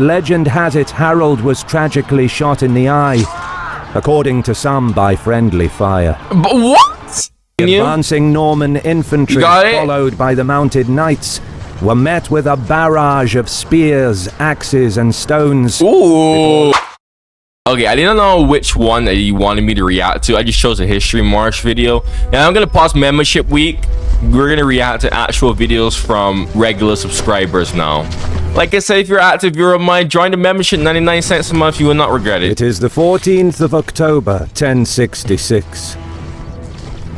Legend has it Harold was tragically shot in the eye, according to some by friendly fire. But what? Advancing Norman infantry, followed by the mounted knights, were met with a barrage of spears, axes, and stones. Ooh. Okay, I didn't know which one that you wanted me to react to. I just chose a history march video. Now I'm gonna pause membership week. We're gonna react to actual videos from regular subscribers now. Like I said, if you're an active viewer of mine, join the membership, 99 cents a month. You will not regret it. It is the 14th of October, 1066.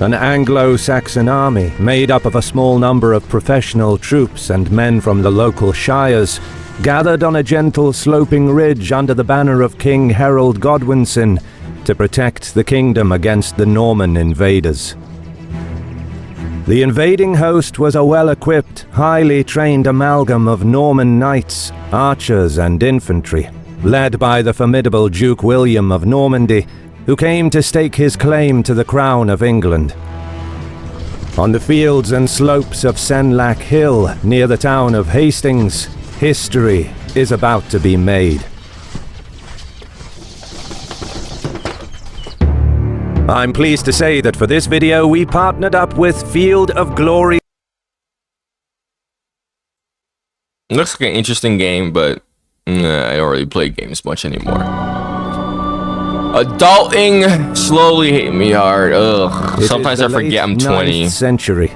An Anglo-Saxon army, made up of a small number of professional troops and men from the local shires, gathered on a gentle sloping ridge under the banner of King Harold Godwinson to protect the kingdom against the Norman invaders. The invading host was a well-equipped, highly trained amalgam of Norman knights, archers and infantry, led by the formidable Duke William of Normandy, who came to stake his claim to the crown of England. On the fields and slopes of Senlac Hill, near the town of Hastings, history is about to be made. I'm pleased to say that for this video we partnered up with Field of Glory. Looks like an interesting game, but I don't really play games much anymore. Adulting slowly hit me hard. Ugh. Sometimes I forget I'm 20. 9th century.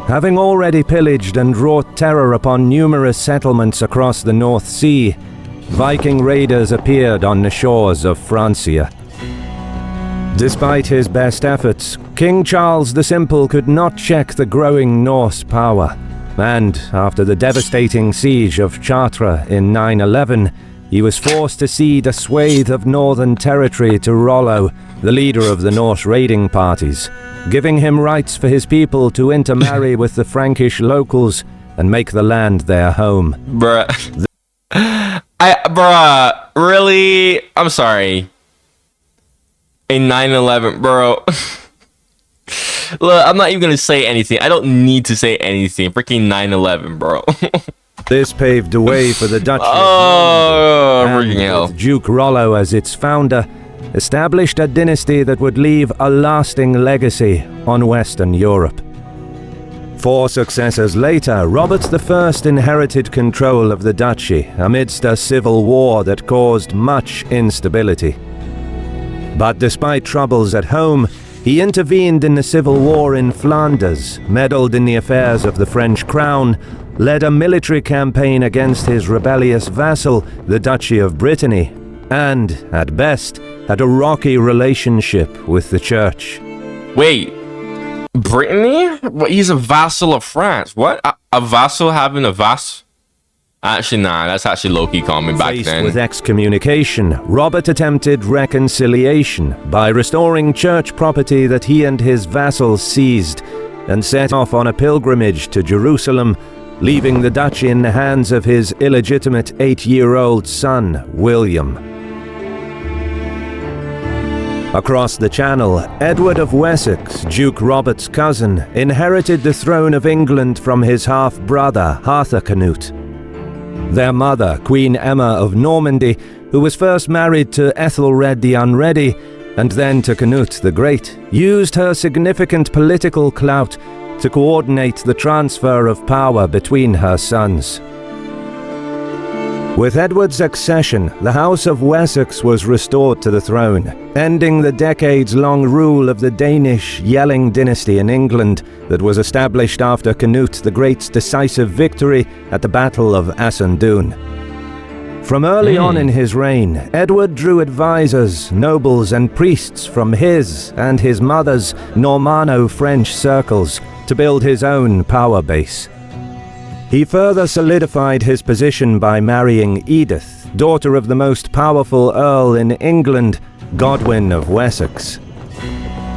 Having already pillaged and wrought terror upon numerous settlements across the North Sea, Viking raiders appeared on the shores of Francia. Despite his best efforts, King Charles the Simple could not check the growing Norse power, and after the devastating siege of Chartres in 911, he was forced to cede a swathe of northern territory to Rollo, the leader of the Norse raiding parties, giving him rights for his people to intermarry with the Frankish locals and make the land their home. Bruh. Bruh, really? I'm sorry. In 9/11, bro. Look, I'm not even gonna say anything. I don't need to say anything. Freaking 9/11, bro. This paved the way for the Dutch freaking hell. with Duke Rollo as its founder, established a dynasty that would leave a lasting legacy on Western Europe. 4 successors later, Robert I inherited control of the duchy amidst a civil war that caused much instability. But despite troubles at home, he intervened in the civil war in Flanders, meddled in the affairs of the French crown, led a military campaign against his rebellious vassal, the Duchy of Brittany, and, at best, had a rocky relationship with the church. Wait, Brittany? But he's a vassal of France. What? A vassal having a vassal? Actually, nah, that's actually low-key common back then. Faced with excommunication, Robert attempted reconciliation by restoring church property that he and his vassals seized, and set off on a pilgrimage to Jerusalem, leaving the duchy in the hands of his illegitimate 8-year-old son, William. Across the Channel, Edward of Wessex, Duke Robert's cousin, inherited the throne of England from his half-brother, Harthacnut. Their mother, Queen Emma of Normandy, who was first married to Ethelred the Unready, and then to Canute the Great, used her significant political clout to coordinate the transfer of power between her sons. With Edward's accession, the House of Wessex was restored to the throne, ending the decades-long rule of the Danish Yelling dynasty in England that was established after Canute the Great's decisive victory at the Battle of Assundoun. From early on in his reign, Edward drew advisors, nobles and priests from his and his mother's Normanno-French circles to build his own power base. He further solidified his position by marrying Edith, daughter of the most powerful Earl in England, Godwin of Wessex.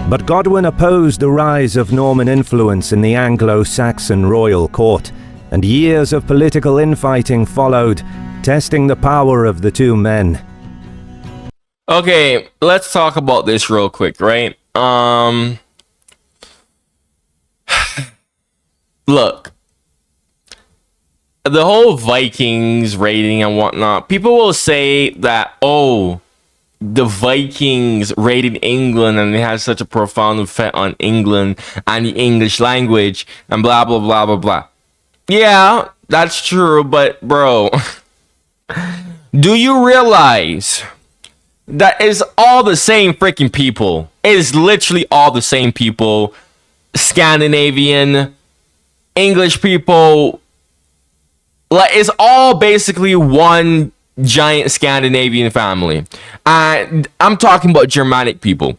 But Godwin opposed the rise of Norman influence in the Anglo-Saxon royal court, and years of political infighting followed, testing the power of the two men. Okay, let's talk about this real quick, right? Look. the whole Vikings raiding and whatnot, people will say that, oh, the Vikings raided England and it has such a profound effect on England and the English language and blah, blah, blah, blah, blah. Yeah, that's true, but bro, do you realize that it's all the same freaking people? It is literally all the same people. Scandinavian, English people, like it's all basically one giant Scandinavian family. And I'm talking about Germanic people.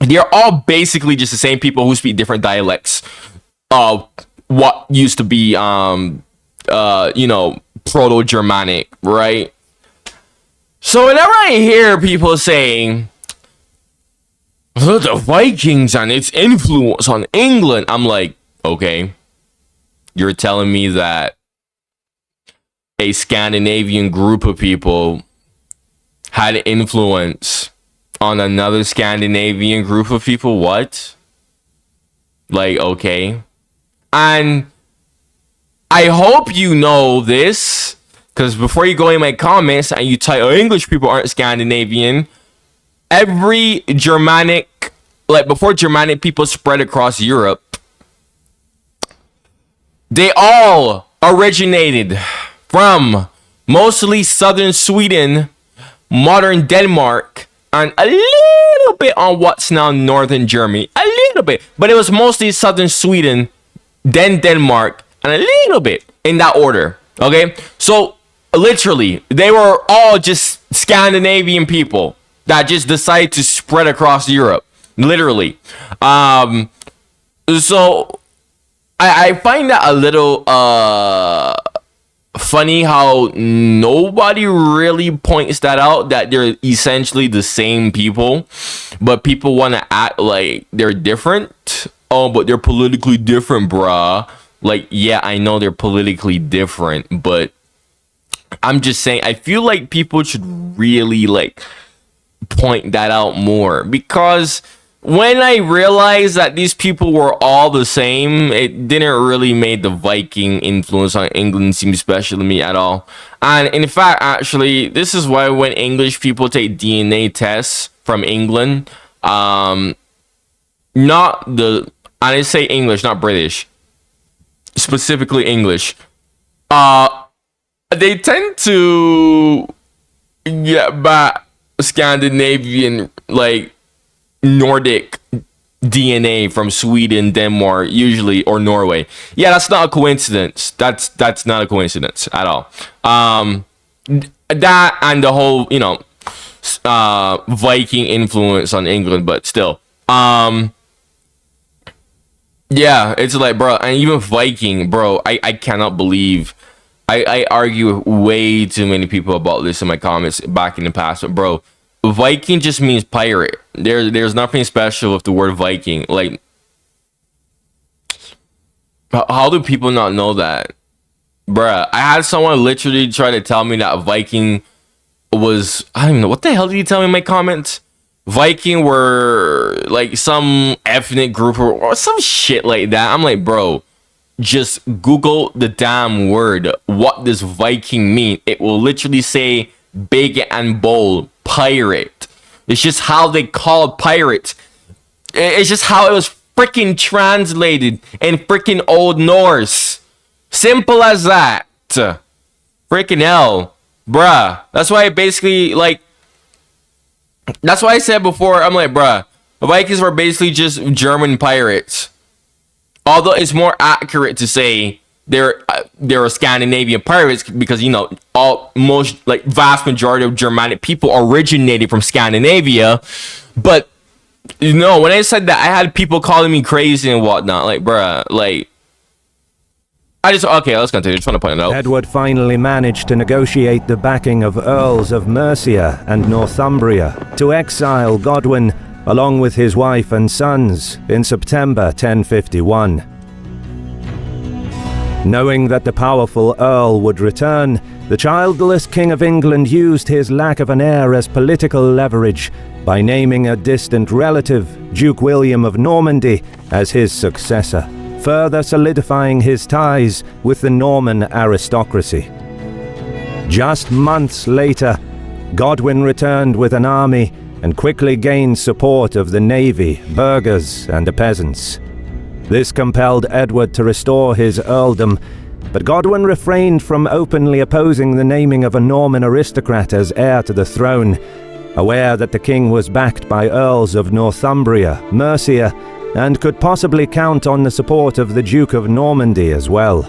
They're all basically just the same people who speak different dialects of what used to be Proto-Germanic, right? So whenever I hear people saying the Vikings and its influence on England, I'm like, okay, you're telling me that a Scandinavian group of people had influence on another Scandinavian group of people? What? Like, okay. And I hope you know this, because before you go in my comments and you type, oh, English people aren't Scandinavian, every Germanic, like before Germanic people spread across Europe, they all originated from mostly southern Sweden, modern Denmark, and a little bit on what's now northern Germany. A little bit. But it was mostly southern Sweden, then Denmark, and a little bit in that order. Okay? So, literally, they were all just Scandinavian people that just decided to spread across Europe. Literally. So, I find that a little funny how nobody really points that out, that they're essentially the same people, but people want to act like they're different. Oh, but they're politically different, bruh. Like, yeah, I know they're politically different, but I'm just saying, I feel like people should really like point that out more, because when I realized that these people were all the same, it didn't really make the Viking influence on England seem special to me at all. And in fact, actually, this is why when English people take DNA tests from England, I say English, not British, specifically English, they tend to get back Scandinavian, like Nordic DNA from Sweden, Denmark, usually, or Norway. Yeah, that's not a coincidence. That's not a coincidence at all. That and the whole, Viking influence on England, but still. Yeah, it's like, bro, and even Viking, bro, I cannot believe. I argue with way too many people about this in my comments back in the past, but bro, Viking just means pirate. There's nothing special with the word Viking. Like, how do people not know that? Bruh, I had someone literally try to tell me that Viking was, I don't even know, what the hell did you tell me in my comments? Viking were like some ethnic group or some shit like that. I'm like, bro, just Google the damn word. What does Viking mean? It will literally say big and bold, pirate. It's just how they called pirates. It's just how it was freaking translated in freaking Old Norse. Simple as that. Freaking hell. Bruh. That's why I basically, like, that's why I said before, I'm like, bruh, the Vikings were basically just German pirates. Although it's more accurate to say they're Scandinavian pirates, because vast majority of Germanic people originated from Scandinavia. But when I said that, I had people calling me crazy and whatnot. Like, bruh, like, okay, let's continue. Just want to point it out. Edward finally managed to negotiate the backing of Earls of Mercia and Northumbria to exile Godwin along with his wife and sons in September 1051. Knowing that the powerful Earl would return, the childless King of England used his lack of an heir as political leverage by naming a distant relative, Duke William of Normandy, as his successor, further solidifying his ties with the Norman aristocracy. Just months later, Godwin returned with an army and quickly gained support of the navy, burghers, and the peasants. This compelled Edward to restore his earldom, but Godwin refrained from openly opposing the naming of a Norman aristocrat as heir to the throne, aware that the king was backed by earls of Northumbria, Mercia, and could possibly count on the support of the Duke of Normandy as well.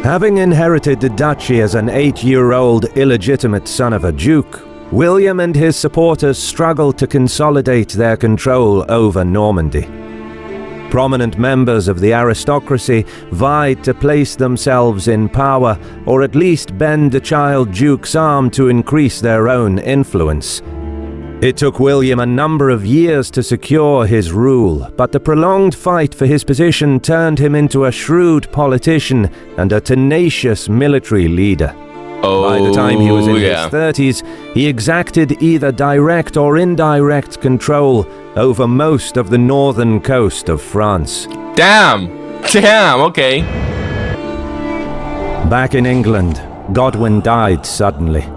Having inherited the duchy as an 8-year-old illegitimate son of a duke, William and his supporters struggled to consolidate their control over Normandy. Prominent members of the aristocracy vied to place themselves in power, or at least bend the child duke's arm to increase their own influence. It took William a number of years to secure his rule, but the prolonged fight for his position turned him into a shrewd politician and a tenacious military leader. By the time he was in his 30s, he exacted either direct or indirect control over most of the northern coast of France. Damn, okay. Back in England, Godwin died suddenly.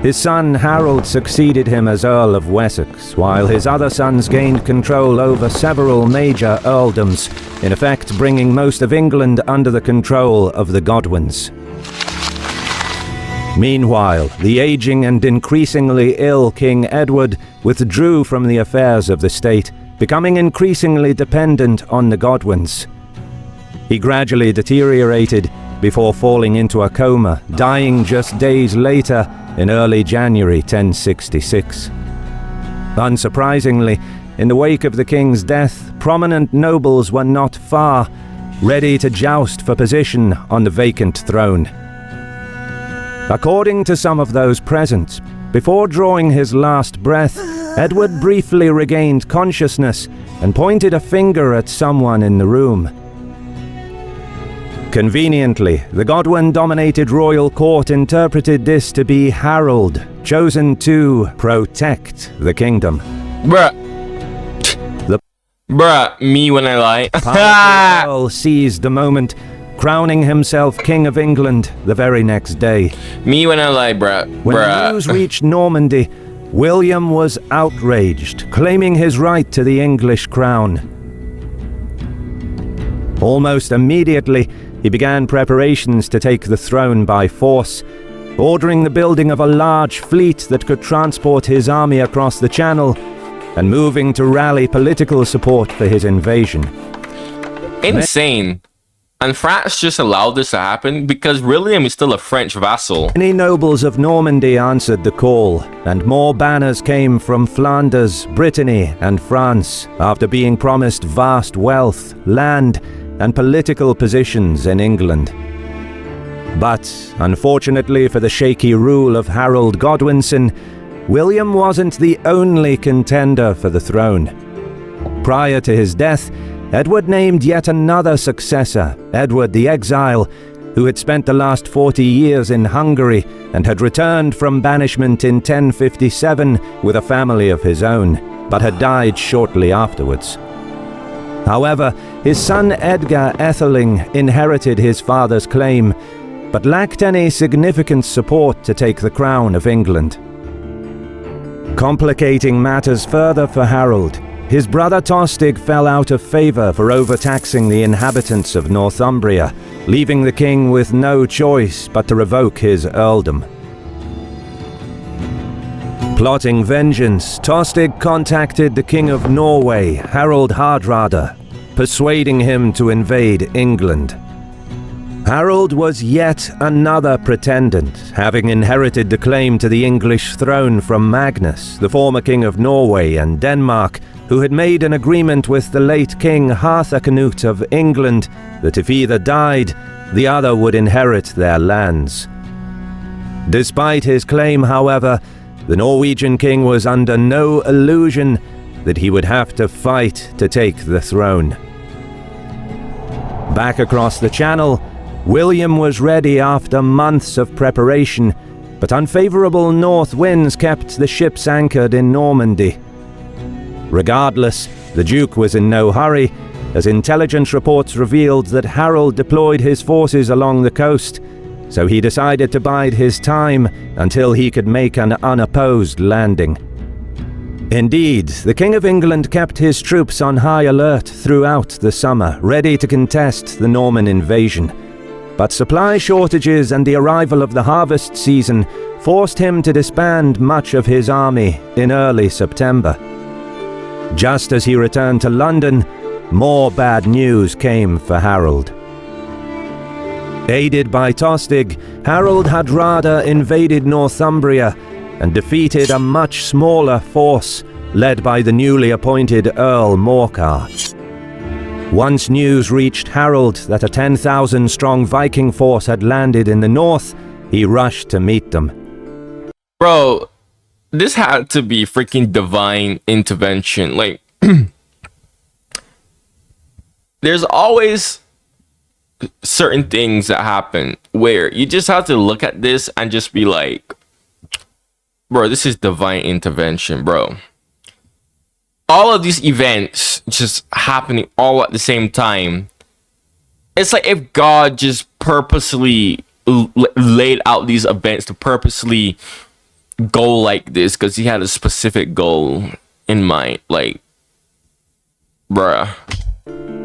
His son Harold succeeded him as Earl of Wessex, while his other sons gained control over several major earldoms, in effect bringing most of England under the control of the Godwins. Meanwhile, the aging and increasingly ill King Edward withdrew from the affairs of the state, becoming increasingly dependent on the Godwins. He gradually deteriorated before falling into a coma, dying just days later in early January 1066. Unsurprisingly, in the wake of the king's death, prominent nobles were not far, ready to joust for position on the vacant throne. According to some of those present, before drawing his last breath, Edward briefly regained consciousness and pointed a finger at someone in the room. Conveniently, the Godwin-dominated royal court interpreted this to be Harold, chosen to protect the kingdom. Bruh, me when I lie. Powerful Earl seized the moment, crowning himself King of England the very next day. Me when I lie, bruh. When the news reached Normandy, William was outraged, claiming his right to the English crown. Almost immediately, he began preparations to take the throne by force, ordering the building of a large fleet that could transport his army across the Channel, and moving to rally political support for his invasion. Insane. And France just allowed this to happen because William is still a French vassal. Many nobles of Normandy answered the call, and more banners came from Flanders, Brittany, and France after being promised vast wealth, land, and political positions in England. But, unfortunately for the shaky rule of Harold Godwinson, William wasn't the only contender for the throne. Prior to his death, Edward named yet another successor, Edward the Exile, who had spent the last 40 years in Hungary and had returned from banishment in 1057 with a family of his own, but had died shortly afterwards. However, his son Edgar Atheling inherited his father's claim, but lacked any significant support to take the crown of England. Complicating matters further for Harold, his brother Tostig fell out of favour for overtaxing the inhabitants of Northumbria, leaving the king with no choice but to revoke his earldom. Plotting vengeance, Tostig contacted the King of Norway, Harald Hardrada, persuading him to invade England. Harold was yet another pretendant, having inherited the claim to the English throne from Magnus, the former King of Norway and Denmark, who had made an agreement with the late King Harthacnut of England that if either died, the other would inherit their lands. Despite his claim, however, the Norwegian king was under no illusion that he would have to fight to take the throne. Back across the Channel, William was ready after months of preparation, but unfavorable north winds kept the ships anchored in Normandy. Regardless, the Duke was in no hurry, as intelligence reports revealed that Harold deployed his forces along the coast, so he decided to bide his time until he could make an unopposed landing. Indeed, the King of England kept his troops on high alert throughout the summer, ready to contest the Norman invasion. But supply shortages and the arrival of the harvest season forced him to disband much of his army in early September. Just as he returned to London, more bad news came for Harold. Aided by Tostig, Harold Hardrada invaded Northumbria and defeated a much smaller force led by the newly appointed Earl Morcar. Once news reached Harold that a 10,000-strong Viking force had landed in the north, he rushed to meet them. Bro, this had to be freaking divine intervention. Like, there's always certain things that happen where you just have to look at this and just be like, bro, this is divine intervention, bro. All of these events just happening all at the same time. It's like if God just purposely laid out these events to purposely go like this because he had a specific goal in mind. Like, bruh.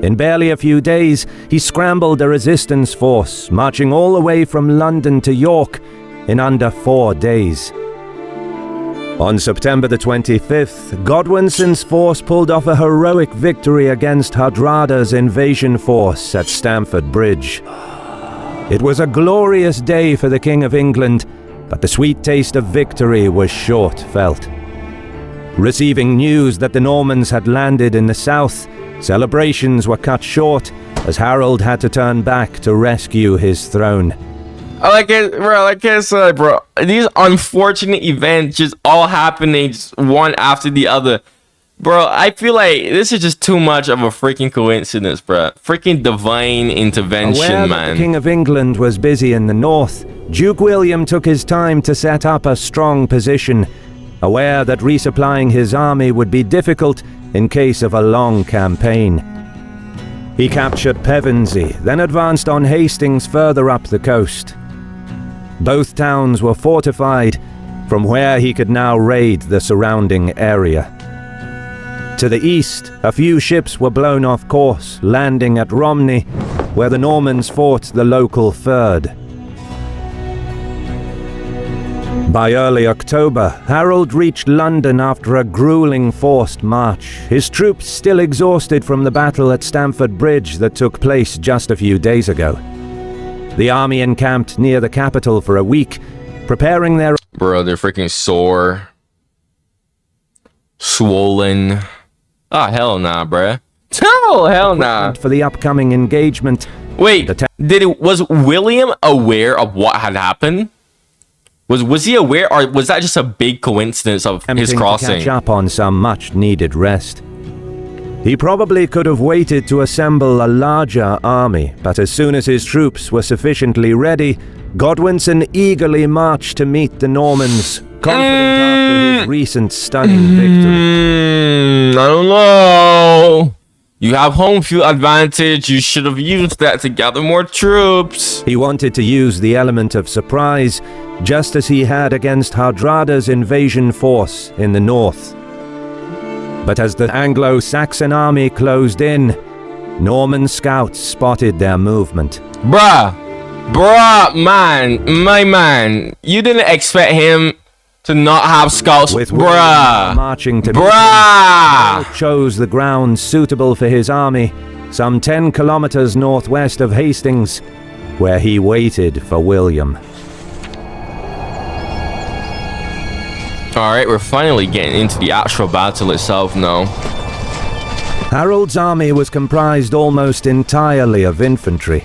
In barely a few days, he scrambled a resistance force, marching all the way from London to York in under 4 days. On September the 25th, Godwinson's force pulled off a heroic victory against Hardrada's invasion force at Stamford Bridge. It was a glorious day for the King of England, but the sweet taste of victory was short-felt. Receiving news that the Normans had landed in the south, celebrations were cut short as Harold had to turn back to rescue his throne. Like I said, bro, these unfortunate events just all happening just one after the other. Bro, I feel like this is just too much of a freaking coincidence, bro. Freaking divine intervention, Aware man. that the King of England was busy in the north, Duke William took his time to set up a strong position, aware that resupplying his army would be difficult in case of a long campaign. He captured Pevensey, then advanced on Hastings further up the coast. Both towns were fortified, from where he could now raid the surrounding area. To the east, a few ships were blown off course, landing at Romney, where the Normans fought the local Fyrd. By early October, Harold reached London after a grueling forced march, his troops still exhausted from the battle at Stamford Bridge that took place just a few days ago. The army encamped near the capital for a week, preparing their... Bro, they're freaking sore. Swollen. Oh, hell nah, bruh. Oh, hell nah. ...for the upcoming engagement. Wait, was William aware of what had happened? Was he aware, or was that just a big coincidence of his crossing? To catch up on some much-needed rest. He probably could have waited to assemble a larger army, but as soon as his troops were sufficiently ready, Godwinson eagerly marched to meet the Normans, confident after his recent stunning victory. I don't know. You have home field advantage. You should have used that to gather more troops. He wanted to use the element of surprise, just as he had against Hardrada's invasion force in the north. But as the Anglo-Saxon army closed in, Norman scouts spotted their movement. Bruh, my man, you didn't expect him to not have scouts, With bruh. Marching to bruh. chose the ground suitable for his army, some 10 kilometers northwest of Hastings, where he waited for William. Alright, we're finally getting into the actual battle itself now. Harold's army was comprised almost entirely of infantry.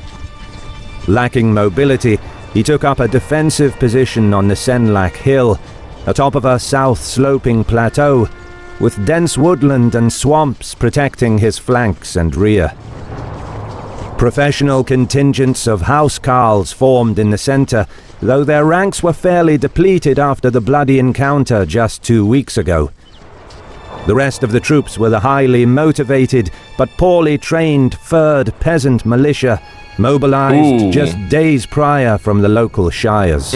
Lacking mobility, he took up a defensive position on the Senlac Hill, atop of a south-sloping plateau, with dense woodland and swamps protecting his flanks and rear. Professional contingents of housecarls formed in the center, though their ranks were fairly depleted after the bloody encounter just 2 weeks ago. The rest of the troops were the highly motivated but poorly trained furred peasant militia, mobilized just days prior from the local shires.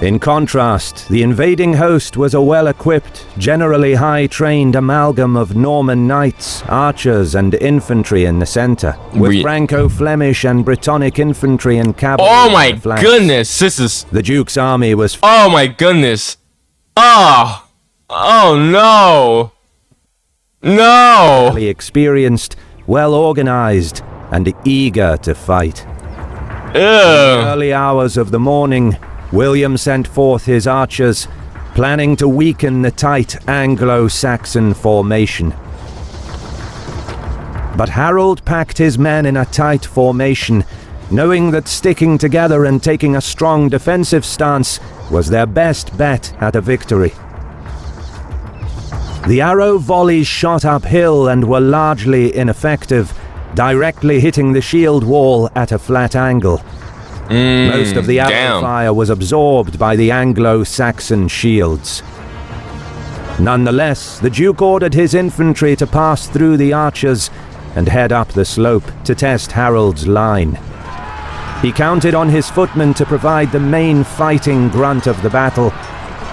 In contrast, the invading host was a well-equipped, generally high-trained amalgam of Norman knights, archers and infantry in the centre, with Franco-Flemish and Brittonic infantry and cavalry. Oh my goodness, this is... The Duke's army was... Oh my goodness. Oh no. No. ...experienced, well-organized, and eager to fight. In the early hours of the morning, William sent forth his archers, planning to weaken the tight Anglo-Saxon formation. But Harold packed his men in a tight formation, knowing that sticking together and taking a strong defensive stance was their best bet at a victory. The arrow volleys shot uphill and were largely ineffective, directly hitting the shield wall at a flat angle. Most of the arrow fire was absorbed by the Anglo-Saxon shields. Nonetheless, the Duke ordered his infantry to pass through the archers and head up the slope to test Harold's line. He counted on his footmen to provide the main fighting grunt of the battle,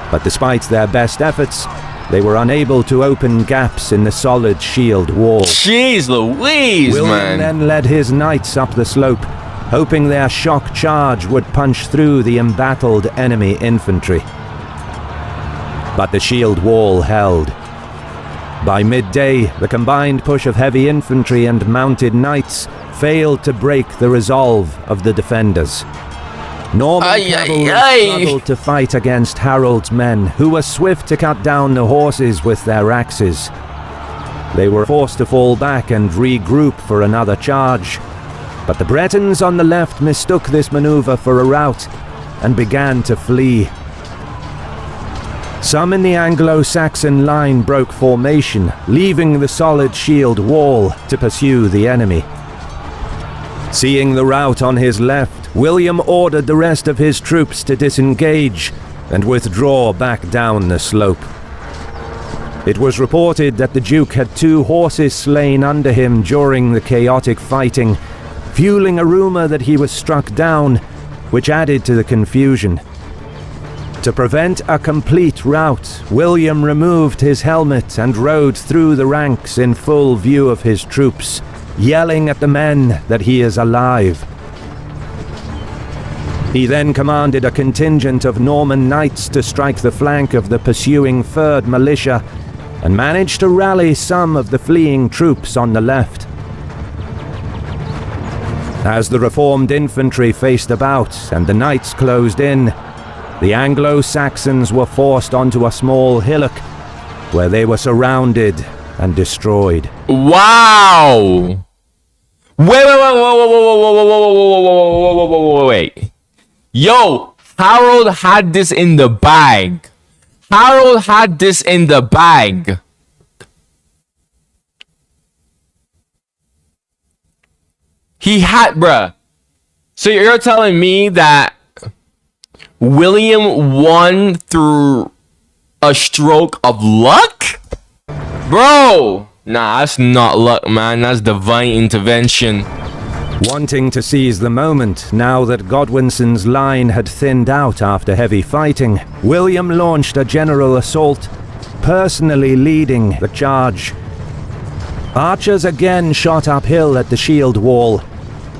but despite their best efforts, they were unable to open gaps in the solid shield wall. Jeez Louise, William then led his knights up the slope, hoping their shock charge would punch through the embattled enemy infantry. But the shield wall held. By midday, the combined push of heavy infantry and mounted knights failed to break the resolve of the defenders. Norman cavalry struggled to fight against Harold's men, who were swift to cut down the horses with their axes. They were forced to fall back and regroup for another charge, but the Bretons on the left mistook this maneuver for a rout and began to flee. Some in the Anglo-Saxon line broke formation, leaving the solid shield wall to pursue the enemy. Seeing the rout on his left, William ordered the rest of his troops to disengage and withdraw back down the slope. It was reported that the Duke had 2 horses slain under him during the chaotic fighting, fueling a rumor that he was struck down, which added to the confusion. To prevent a complete rout, William removed his helmet and rode through the ranks in full view of his troops, yelling at the men that he is alive. He then commanded a contingent of Norman knights to strike the flank of the pursuing Third Militia and managed to rally some of the fleeing troops on the left. As the reformed infantry faced about and the knights closed in, the Anglo-Saxons were forced onto a small hillock where they were surrounded and destroyed. Wow! Wait. Yo, Harold had this in the bag. Harold had this in the bag. He had, bruh. So you're telling me that William won through a stroke of luck? Bro! Nah, that's not luck, man. That's divine intervention. Wanting to seize the moment, now that Godwinson's line had thinned out after heavy fighting, William launched a general assault, personally leading the charge. Archers again shot uphill at the shield wall,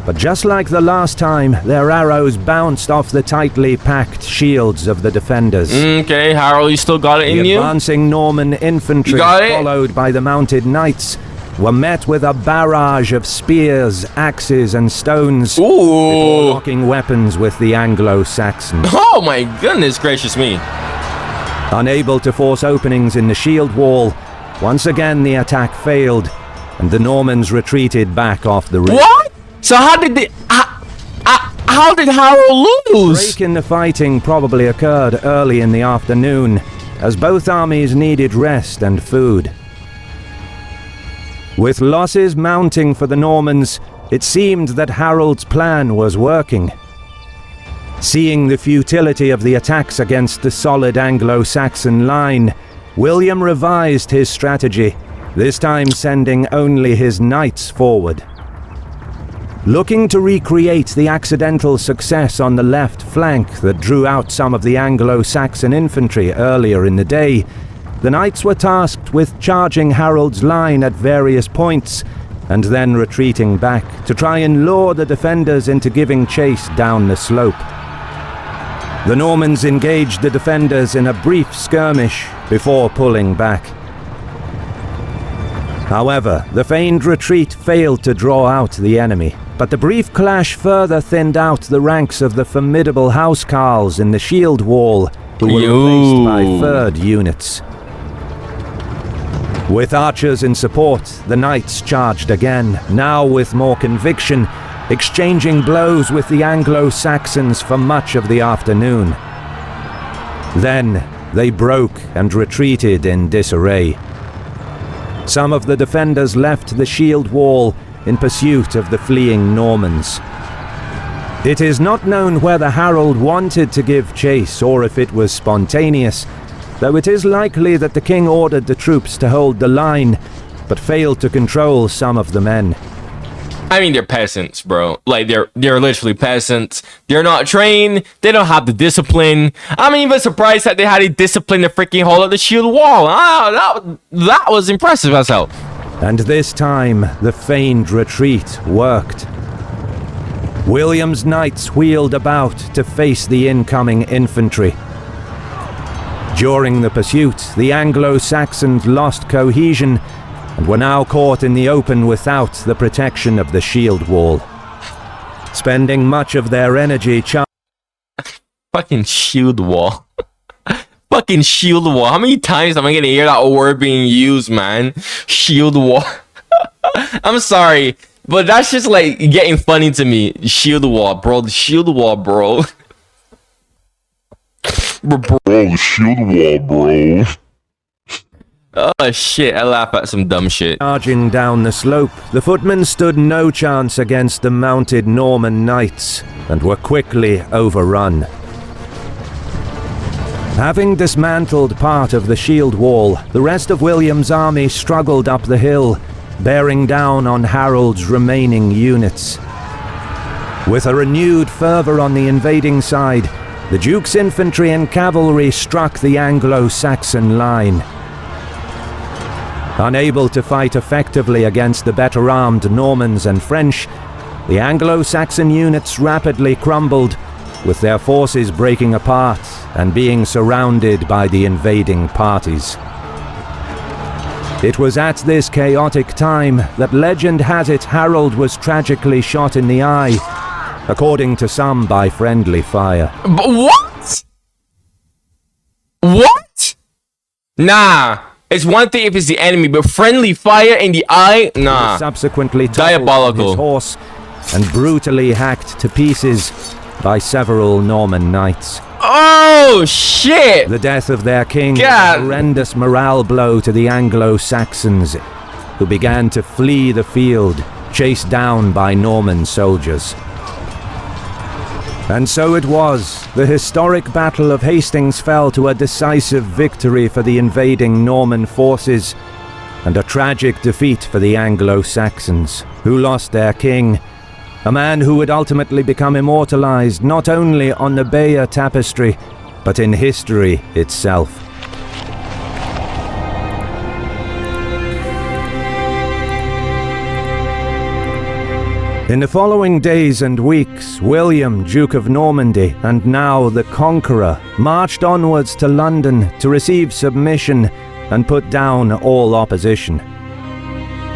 but just like the last time, their arrows bounced off the tightly packed shields of the defenders. Okay, Harold, you still got it in you? The advancing Norman infantry, followed by the mounted knights, were met with a barrage of spears, axes, and stones before locking weapons with the Anglo-Saxons. Oh my goodness gracious me. Unable to force openings in the shield wall, once again the attack failed, and the Normans retreated back off the ridge. What? So how did Harold lose? Break in the fighting probably occurred early in the afternoon, as both armies needed rest and food. With losses mounting for the Normans, it seemed that Harold's plan was working. Seeing the futility of the attacks against the solid Anglo-Saxon line, William revised his strategy, this time sending only his knights forward. Looking to recreate the accidental success on the left flank that drew out some of the Anglo-Saxon infantry earlier in the day, the knights were tasked with charging Harold's line at various points and then retreating back to try and lure the defenders into giving chase down the slope. The Normans engaged the defenders in a brief skirmish before pulling back. However, the feigned retreat failed to draw out the enemy, but the brief clash further thinned out the ranks of the formidable housecarls in the shield wall, who were replaced by third units. With archers in support, the knights charged again, now with more conviction, exchanging blows with the Anglo-Saxons for much of the afternoon. Then they broke and retreated in disarray. Some of the defenders left the shield wall in pursuit of the fleeing Normans. It is not known whether Harold wanted to give chase or if it was spontaneous, though it is likely that the king ordered the troops to hold the line, but failed to control some of the men. I mean, they're peasants, bro. Like, they're literally peasants. They're not trained. They don't have the discipline. I'm even surprised that they had a discipline to freaking hold up the shield wall. That was impressive as hell. And this time, the feigned retreat worked. William's knights wheeled about to face the incoming infantry. During the pursuit, the Anglo-Saxons lost cohesion and were now caught in the open without the protection of the shield wall. Spending much of their energy fucking shield wall. Fucking shield wall. How many times am I gonna hear that word being used, man? Shield wall. I'm sorry, but that's just like getting funny to me. Shield wall, bro. The shield wall, bro. Bro, the shield wall, bro. Oh shit, I laugh at some dumb shit. Charging down the slope, the footmen stood no chance against the mounted Norman knights and were quickly overrun. Having dismantled part of the shield wall, the rest of William's army struggled up the hill, bearing down on Harold's remaining units. With a renewed fervour on the invading side, the Duke's infantry and cavalry struck the Anglo-Saxon line. Unable to fight effectively against the better-armed Normans and French, the Anglo-Saxon units rapidly crumbled, with their forces breaking apart and being surrounded by the invading parties. It was at this chaotic time that legend has it Harold was tragically shot in the eye, according to some by friendly fire. But what? What? Nah. It's one thing if it's the enemy, but friendly fire in the eye? Nah. He subsequently diabolical. His horse and brutally hacked to pieces by several Norman knights. Oh shit! The death of their king was a horrendous morale blow to the Anglo-Saxons, who began to flee the field, chased down by Norman soldiers. And so it was. The historic Battle of Hastings fell to a decisive victory for the invading Norman forces, and a tragic defeat for the Anglo-Saxons, who lost their king, a man who would ultimately become immortalized not only on the Bayeux tapestry, but in history itself. In the following days and weeks, William, Duke of Normandy, and now the Conqueror, marched onwards to London to receive submission and put down all opposition.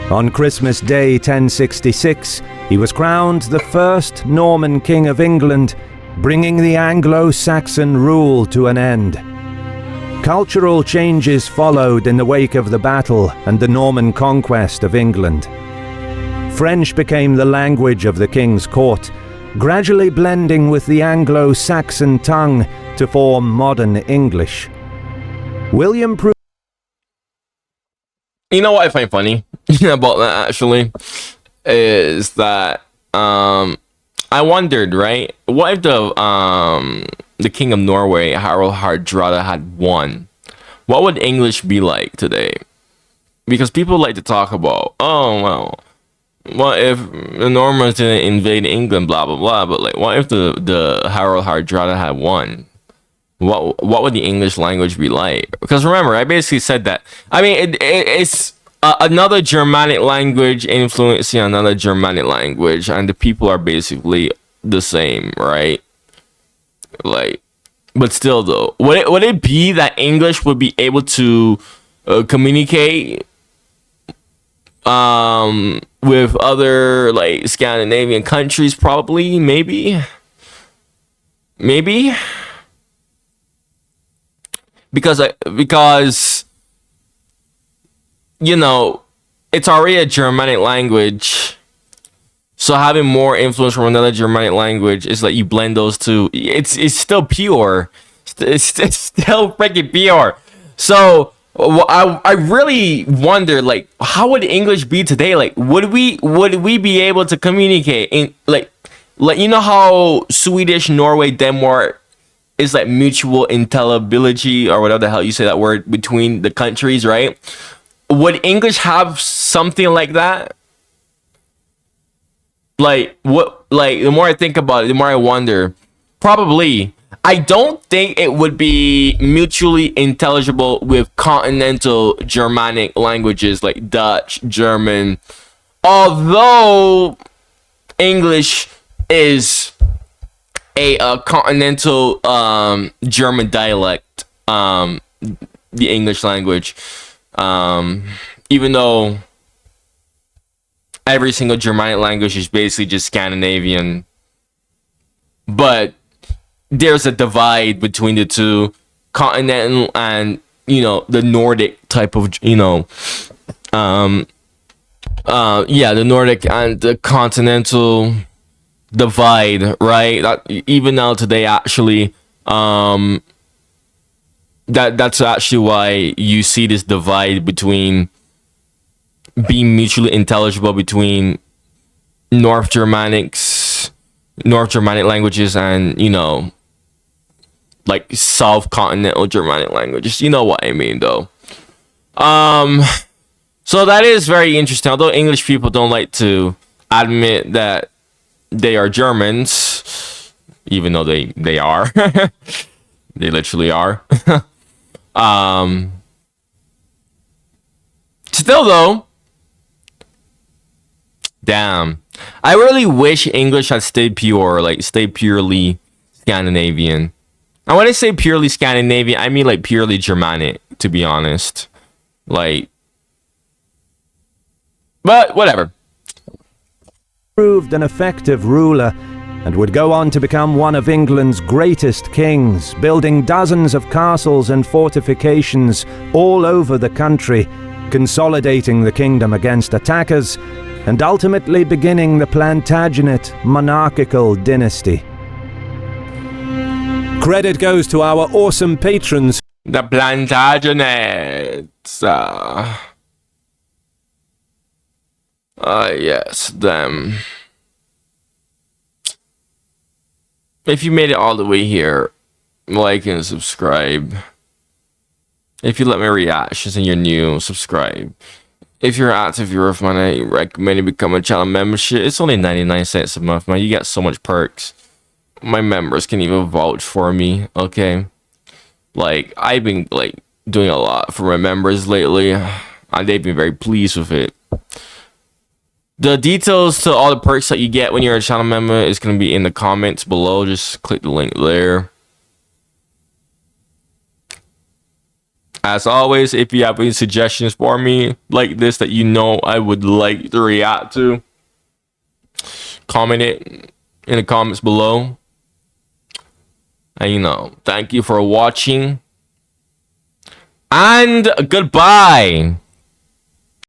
On Christmas Day 1066, he was crowned the first Norman King of England, bringing the Anglo-Saxon rule to an end. Cultural changes followed in the wake of the battle and the Norman conquest of England. French became the language of the king's court, gradually blending with the Anglo-Saxon tongue to form modern English. William proved... You know what I find funny about that, actually, is that I wondered, right? What if the King of Norway, Harald Hardrada, had won? what would English be like today? Because people like to talk about, oh well, what if the Normans didn't invade England, blah blah blah. But like, what if the Harald Hardrada had won? What would the English language be like? Because remember, I basically said that. I mean, it's another Germanic language influencing another Germanic language, and the people are basically the same, right? Like, but still, though, would it be that English would be able to communicate with other like Scandinavian countries? Probably, maybe. Because you know, it's already a Germanic language, so having more influence from another Germanic language is like you blend those two. It's still pure. It's still freaking pure. So I really wonder, like, how would English be today? Like, would we be able to communicate in like you know how Swedish, Norway, Denmark is like mutual intelligibility or whatever the hell you say that word between the countries, right? Would English have something like that? Like what? Like the more I think about it, the more I wonder. Probably. I don't think it would be mutually intelligible with continental Germanic languages like Dutch, German. Although English is a continental German dialect, the English language, even though every single Germanic language is basically just Scandinavian, but there's a divide between the two, continental and, you know, the Nordic type of, you know, the Nordic and the continental divide, right? That even now today, actually, that's actually why you see this divide between being mutually intelligible between North Germanic languages and, you know, like South continental Germanic languages. You know what I mean, though. So that is very interesting. Although English people don't like to admit that they are Germans, even though they are. They literally are. Still though, damn, I really wish English had stayed pure, like stayed purely Scandinavian. And when I say purely Scandinavian, I mean like purely Germanic, to be honest. Like, but whatever. Proved an effective ruler and would go on to become one of England's greatest kings, building dozens of castles and fortifications all over the country, consolidating the kingdom against attackers, and ultimately beginning the Plantagenet monarchical dynasty. Credit goes to our awesome patrons. The Plantagenets. Yes, them. If you made it all the way here, like and subscribe. If you like my reactions and you're new, subscribe. If you're an active viewer of mine, I recommend you become a channel membership. It's only 99 cents a month, man. You get so much perks. My members can even vouch for me, okay? Like, I've been, like, doing a lot for my members lately, and they've been very pleased with it. The details to all the perks that you get when you're a channel member is going to be in the comments below. Just click the link there. As always, if you have any suggestions for me like this that you know I would like to react to, comment it in the comments below. And, you know, thank you for watching. And goodbye.